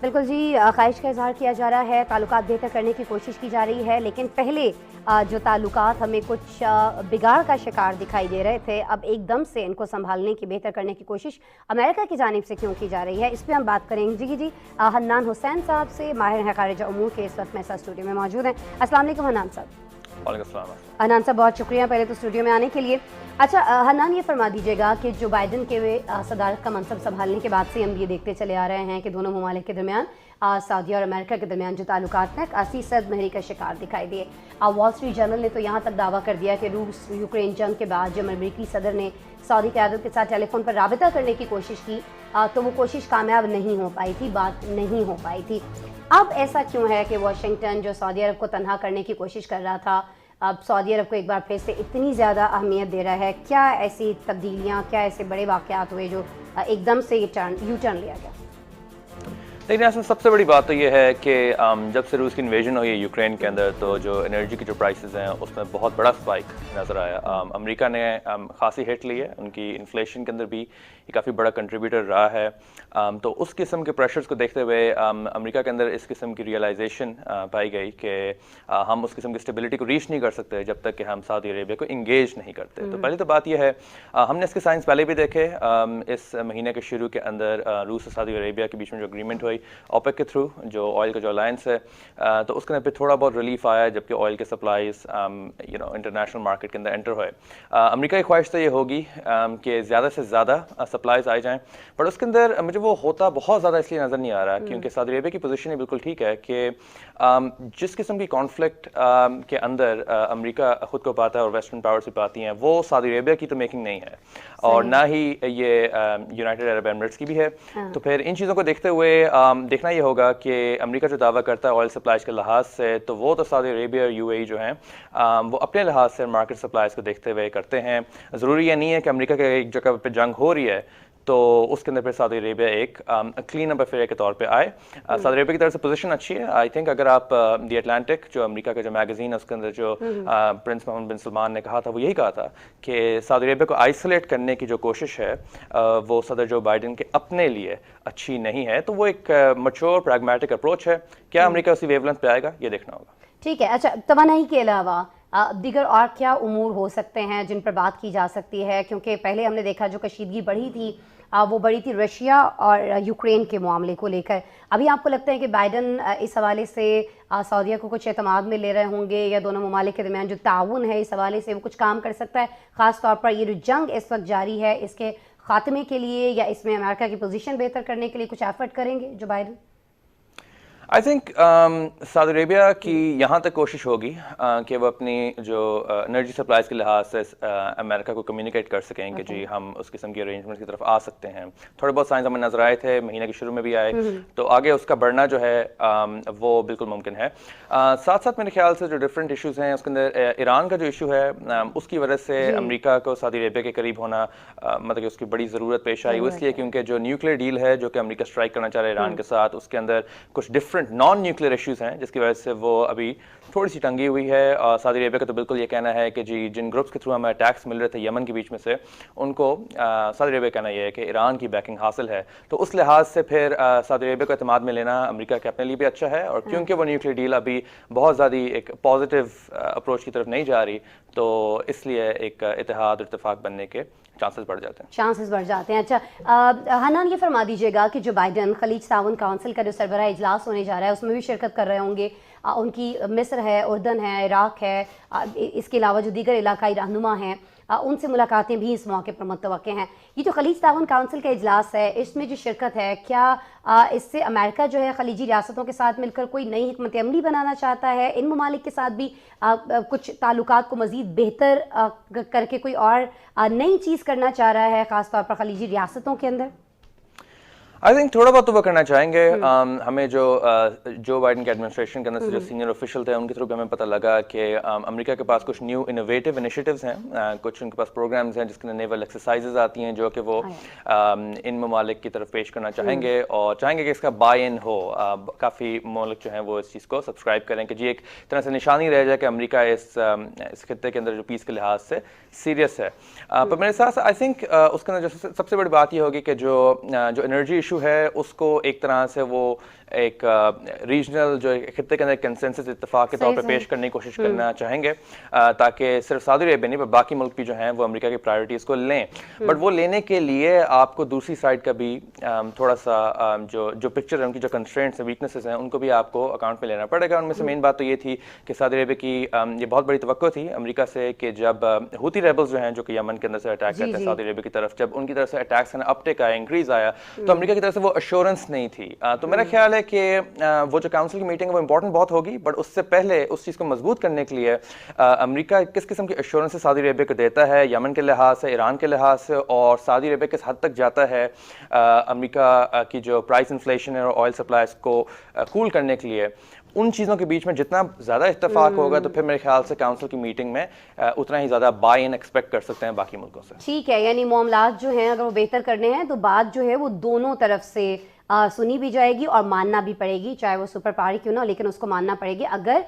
बिल्कुल जी, ख्वाहिश का इजहार किया जा रहा है, ताल्लुकात बेहतर करने की कोशिश की जा रही है, लेकिन पहले जो ताल्लुकात हमें कुछ बिगाड़ का शिकार दिखाई दे रहे थे, अब एकदम से इनको संभालने की, बेहतर करने की कोशिश अमेरिका की जानिब से क्यों की जा रही है, इस पर हम बात करेंगे। जी, हन्नान हुसैन साहब से, माहिर हैं खारिजा उमूर के, इस वक्त मेरे साथ स्टूडियो में मौजूद हैं। अस्सलाम वालेकुम हन्नान साहब। हन्नान साहब बहुत शुक्रिया पहले तो स्टूडियो में आने के लिए। अच्छा हन्नान, ये फरमा दीजिएगा कि जो बाइडन के सदारत का मनसब संभालने के बाद से हम ये देखते चले आ रहे हैं कि दोनों ममालिक के दरमियान, सऊदी और अमेरिका के दरमियान जो ताल्लुकात हैं, काफ़ी सदमहरी का शिकार दिखाई दिए। वॉल स्ट्रीट जर्नल ने तो यहाँ तक दावा कर दिया कि रूस यूक्रेन जंग के बाद जब अमेरिकी सदर ने सऊदी क़यादत के साथ टेलीफोन पर राबिता करने की कोशिश की तो वो कोशिश कामयाब नहीं हो पाई थी, बात नहीं हो पाई थी। अब ऐसा क्यों है कि वाशिंगटन जो सऊदी अरब को तनहा करने की कोशिश कर रहा था, अब सऊदी अरब को एक बार फिर से इतनी ज़्यादा अहमियत दे रहा है? क्या ऐसी तब्दीलियाँ, क्या ऐसे बड़े वाक़यात हुए जो एकदम से यू टर्न लिया गया? लेकिन इसमें सबसे बड़ी बात तो ये है कि जब से रूस की इन्वेजन हुई है यूक्रेन के अंदर, तो जो एनर्जी की जो प्राइसेस हैं उसमें बहुत बड़ा स्पाइक नज़र आया। अमेरिका ने खासी हिट ली है, उनकी इन्फ्लेशन के अंदर भी ये काफ़ी बड़ा कंट्रीब्यूटर रहा है। तो उस किस्म के प्रेशर्स को देखते हुए अमेरिका के अंदर इस किस्म की रियलाइजेशन पाई गई कि हम उस किस्म की स्टेबिलिटी को रीच नहीं कर सकते जब तक कि हम सऊदी अरेबिया को इंगेज नहीं करते। तो पहली तो बात यह है, हमने इसके साइंस पहले भी देखे। इस महीने के शुरू के अंदर रूस और सऊदी अरेबिया के बीच में जो अग्रीमेंट हुई ओपेक के थ्रू, जो ऑयल का जो अलायंस है, तो उसके अंदर फिर थोड़ा बहुत रिलीफ आया जबकि ऑयल के सप्लाईज इंटरनेशनल मार्केट के अंदर एंटर हुए। अमेरिका की ख्वाहिश तो ये होगी कि ज़्यादा से ज़्यादा सप्लाईज आ जाएँ, बट उसके अंदर मुझे वो होता बहुत ज़्यादा इसलिए नज़र नहीं आ रहा क्योंकि सऊदी अरेबिया की पोजीशन ही बिल्कुल ठीक है कि जिस किस्म की कॉन्फ्लिक्ट के अंदर अमेरिका खुद को पाता है और वेस्टर्न पावर्स भी पाती हैं, वो सऊदी अरेबिया की तो मेकिंग नहीं है और ना ही ये यूनाइटेड अरब एमिरेट्स की भी है। तो फिर इन चीज़ों को देखते हुए देखना ये होगा कि अमेरिका जो दावा करता है ऑयल सप्लाईज के लिहाज से, तो वो तो सऊदी अरेबिया और यूएई जो हैं वो अपने लिहाज से मार्केट सप्लाईज को देखते हुए करते हैं। ज़रूरी ये नहीं है कि अमेरिका के एक जगह पर जंग हो रही है तो उसके अंदर फिर सऊदी अरेबिया एक क्लीन अप अफेयर के तौर पे आए। सऊदी अरेबिया की तरफ से पोजीशन अच्छी है। आई थिंक अगर आप द अटलांटिक, जो अमेरिका का जो मैगजीन है, उसके अंदर जो प्रिंस मोहम्मद बिन सलमान ने कहा था, वो यही कहा था कि सऊदी अरेबिया को आइसोलेट करने की जो कोशिश है वो सदर जो बाइडन के अपने लिए अच्छी नहीं है। तो वो एक मैच्योर प्रैग्मेटिक अप्रोच है। क्या अमेरिका उसी वेवलेंथ पे आएगा, ये देखना होगा। ठीक है। अच्छा, तवानाई के अलावा दीगर और क्या उमूर हो सकते हैं जिन पर बात की जा सकती है? क्योंकि पहले हमने देखा जो कशीदगी बढ़ी थी वो बढ़ी थी रशिया और यूक्रेन के मामले को लेकर। अभी आपको लगता है कि बाइडन इस हवाले से सऊदीया को कुछ एतमाद में ले रहे होंगे या दोनों ममालिक के दरमियान जो ताउन है इस हवाले से वो कुछ काम कर सकता है? ख़ास तौर पर ये जो जंग इस वक्त जारी है इसके ख़ात्मे के लिए या इसमें अमेरिका की पोजीशन बेहतर करने के लिए कुछ एफर्ट करेंगे जो Biden? I think Saudi Arabia की यहाँ तक कोशिश होगी कि वो अपनी जो एनर्जी सप्लाईज के लिहाज से अमेरिका को कम्युनिकेट कर सकें कि जी हम उस किस्म की अरेंजमेंट की तरफ आ सकते हैं। थोड़े बहुत साइंस हमें नजर आए थे, महीने के शुरू में भी आए, तो आगे उसका बढ़ना जो है वो बिल्कुल मुमकिन है। साथ साथ मेरे ख्याल से जो डिफरेंट इशूज़ हैं उसके अंदर ईरान का जो इशू है उसकी वजह से अमेरिका को सऊदी अरेबिया के करीब होना मतलब कि उसकी बड़ी ज़रूरत पेश आई, वो इसलिए क्योंकि जो न्यूक्लियर डील है जो कि अमेरिका स्ट्राइक करना चाह रहा है ईरान के साथ, उसके अंदर कुछ डिफरेंट नॉन न्यूक्लियर इश्यूज हैं जिसकी वजह से वो अभी थोड़ी सी टंगी हुई है। और सऊदी अरेबिया का तो बिल्कुल ये कहना है कि जी जिन ग्रुप्स के थ्रू हमें अटैक्स मिल रहे थे यमन के बीच में से, उनको सऊदी अरेबिया कहना यह है कि ईरान की बैकिंग हासिल है। तो उस लिहाज से फिर सऊदी अरेबिया को एतमाद में लेना अमेरिका के अपने लिए भी अच्छा है, और क्योंकि वो न्यूक्लियर डील अभी बहुत ज़्यादा एक पॉजिटिव अप्रोच की तरफ नहीं जा रही, तो इसलिए एक इत्तेहाद और इत्तेफाक बनने के चांसेस बढ़ जाते हैं। अच्छा हन्नान, ये फरमा दीजिएगा कि जो बाइडन खलीज ताउन काउंसिल का जो सरबराह इजलास होने जा रहा है उसमें भी शिरकत कर रहे होंगे। उनकी मिस्र है, उर्दन है, इराक है, इसके अलावा जो दीगर इलाकाई रहनुमा हैं उनसे मुलाकातें भी इस मौके पर मुतवक्के हैं। ये जो खलीज ताउन काउंसिल का इजलास है इसमें जो शिरकत है, क्या इससे अमेरिका जो है खलीजी रियासतों के साथ मिलकर कोई नई हिकमत अमली बनाना चाहता है? इन ममालिक के साथ भी कुछ ताल्लुकात को मज़ीद बेहतर करके कोई और नई चीज़ करना चाह रहा है ख़ास तौर पर खलीजी रियासतों के अंदर? आई थिंक थोड़ा बहुत तो वो करना चाहेंगे। हमें जो बाइडन के एडमिनिस्ट्रेशन के अंदर से जो सीनियर ऑफिशियल थे उनके थ्रू भी हमें पता लगा कि अमेरिका के पास कुछ न्यू इनोवेटिव इनिशिएटिव्स हैं, कुछ उनके पास प्रोग्राम्स हैं जिसके अंदर नेवल एक्सरसाइजेज आती हैं जो कि वो इन ममालिक की तरफ पेश करना चाहेंगे और चाहेंगे कि इसका बाय इन हो। काफ़ी मुल्क जो हैं वो इस चीज़ को सब्सक्राइब करें कि जी एक तरह से निशानी रह जाए कि अमेरिका इस खत्ते के अंदर जो पीस के लिहाज से सीरियस है। पर मेरे साथ आई थिंक उसके अंदर जो सबसे बड़ी बात ये होगी कि जो एनर्जी इशू है उसको एक तरह से वो एक रीजनल जो खित्ते के अंदर कंसेंसस इत्तेफाक के तौर पर पेश करने की कोशिश करना चाहेंगे, ताकि सिर्फ सऊदी अरेबिया नहीं पर बाकी मुल्क भी जो हैं वो अमेरिका की प्रायोरिटीज़ को लें। बट वो लेने के लिए आपको दूसरी साइड का भी थोड़ा सा जो पिक्चर है, उनकी जो कंस्ट्रेंट्स हैं, वीकनेसेस हैं, उनको भी आपको अकाउंट में लेना पड़ेगा। उनमें से मेन बात तो ये थी कि सऊदी अरेबिया की ये बहुत बड़ी तवक्को थी अमेरिका से कि जब हुती रेबल्स जो हैं जो कि यमन के अंदर से अटैक करते हैं सऊदी अरेबिया की तरफ, जब उनकी तरफ से अटैक्स का अपटेक आया, इंक्रीज आया, तो अमेरिका की तरफ से वो अश्योरेंस नहीं थी। तो मेरा ख्याल है कि वो जो काउंसिल की मीटिंग है वो इंपॉर्टेंट बहुत होगी, बट उससे पहले उस चीज़ को मजबूत करने के लिए अमेरिका किस किस्म की एश्योरेंस सऊदी अरेबिया को देता है यमन के लिहाज से, ईरान के लिहाज से, और सऊदी अरेबिया किस हद तक जाता है अमेरिका की जो प्राइस इन्फ्लेशन है और ऑयल सप्लाईज को कूल करने के लिए, उन चीज़ों के बीच में जितना ज़्यादा इत्तेफाक होगा तो फिर मेरे ख्याल से काउंसिल की मीटिंग में उतना ही ज़्यादा बाय इन एक्सपेक्ट कर सकते हैं बाकी मुल्कों से। ठीक है, यानी मामलात जो हैं अगर वो बेहतर करने हैं तो बात जो है वो दोनों तरफ से सुनी भी जाएगी और मानना भी पड़ेगी, चाहे वो सुपर पावर क्यों ना, लेकिन उसको मानना पड़ेगी। अगर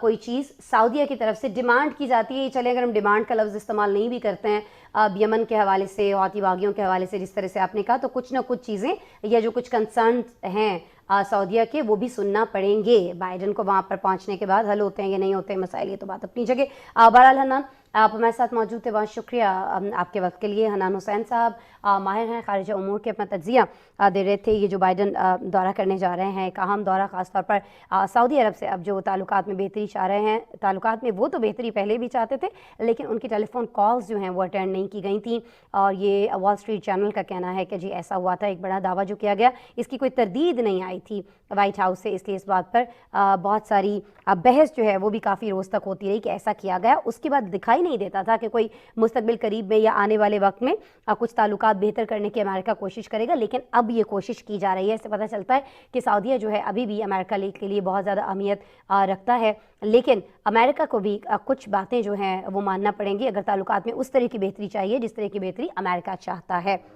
कोई चीज़ सऊदीया की तरफ से डिमांड की जाती है, चले अगर हम डिमांड का लफ्ज़ इस्तेमाल नहीं भी करते हैं, अब यमन के हवाले से, हौती बागियों के हवाले से, जिस तरह से आपने कहा, तो कुछ ना कुछ चीज़ें या जो कुछ कंसर्न हैं सऊदीया के वो भी सुनना पड़ेंगे। बाइडन को वहाँ पर पहुँचने के बाद हल होते हैं या नहीं होते हैं मसाइल, ये तो बात अपनी जगह। बहरहाल हनान, आप हमारे साथ मौजूद थे, बहुत शुक्रिया आपके वक्त के लिए। हनान हुसैन साहब माहिर हैं खारिज उमूर के, अपना तज्जिया दे रहे थे। ये जो बाइडन दौरा करने जा रहे हैं, एक अहम दौरा, ख़ासतौर पर सऊदी अरब से अब जो ताल्लुकात में बेहतरी चाह रहे हैं, ताल्लुकात में वो तो बेहतरी पहले भी चाहते थे, लेकिन उनकी टेलीफोन कॉल्स जो हैं वो अटेंड नहीं की गई थी। और ये वॉल स्ट्रीट जर्नल का कहना है कि जी ऐसा हुआ था, एक बड़ा दावा जो किया गया, इसकी कोई तरदीद नहीं आई थी वाइट हाउस से, इसलिए इस बात पर बहुत सारी बहस जो है वो भी काफ़ी रोज़ तक होती रही कि ऐसा किया गया। उसके बाद दिखाई नहीं देता था कि कोई मुस्तकबिल करीब में या आने वाले वक्त में कुछ ताल्लुकात बेहतर करने की अमेरिका कोशिश करेगा, लेकिन अब ये कोशिश की जा रही है। इससे पता चलता है कि सऊदीया जो है अभी भी अमेरिका के लिए बहुत ज़्यादा अहमियत रखता है, लेकिन अमेरिका को भी कुछ बातें जो हैं वो मानना पड़ेंगी अगर ताल्लुकात में उस तरह की बेहतरी चाहिए जिस तरह की बेहतरी अमेरिका चाहता है।